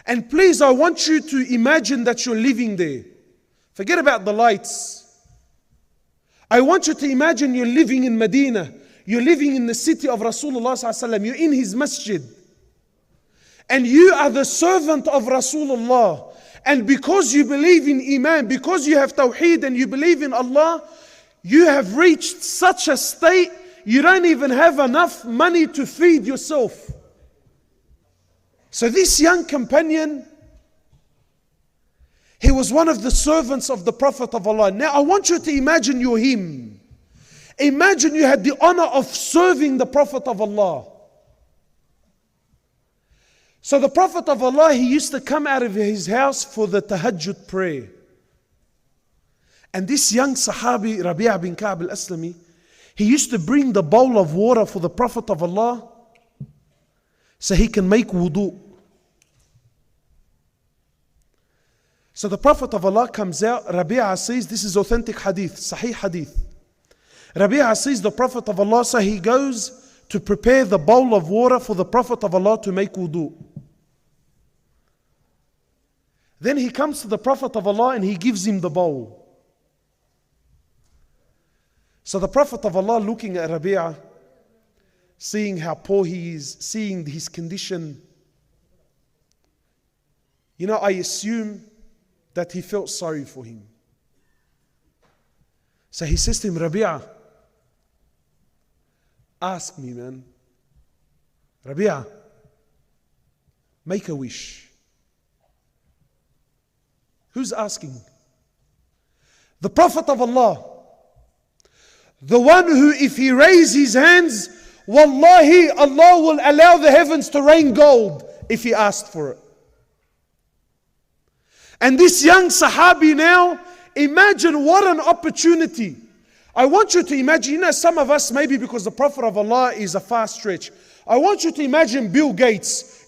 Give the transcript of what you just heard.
And please, I want you to imagine that you're living there. Forget about the lights. I want you to imagine you're living in Medina. You're living in the city of Rasulullah sallallahu alaihi wasallam. You're in his masjid. And you are the servant of Rasulullah. And because you believe in Iman, because you have Tawheed and you believe in Allah, you have reached such a state, you don't even have enough money to feed yourself. So this young companion, he was one of the servants of the Prophet of Allah. Now I want you to imagine you're him. Imagine you had the honor of serving the Prophet of Allah. So the Prophet of Allah, he used to come out of his house for the tahajjud prayer. And this young Sahabi, Rabiya bin Ka'b al-Aslami, he used to bring the bowl of water for the Prophet of Allah so he can make wudu. So the Prophet of Allah comes out, Rabi'a says, this is authentic hadith, sahih hadith. Rabi'a says the Prophet of Allah, so he goes to prepare the bowl of water for the Prophet of Allah to make wudu. Then he comes to the Prophet of Allah and he gives him the bowl. So the Prophet of Allah, looking at Rabi'a, seeing how poor he is, seeing his condition, I assume that he felt sorry for him. So he says to him, Rabi'a, ask me, man. Rabi'a, make a wish. Who's asking? The Prophet of Allah. The one who, if he raises his hands, wallahi, Allah will allow the heavens to rain gold if he asked for it. And this young Sahabi now, imagine what an opportunity. I want you to imagine, some of us, maybe because the Prophet of Allah is a far stretch. I want you to imagine Bill Gates.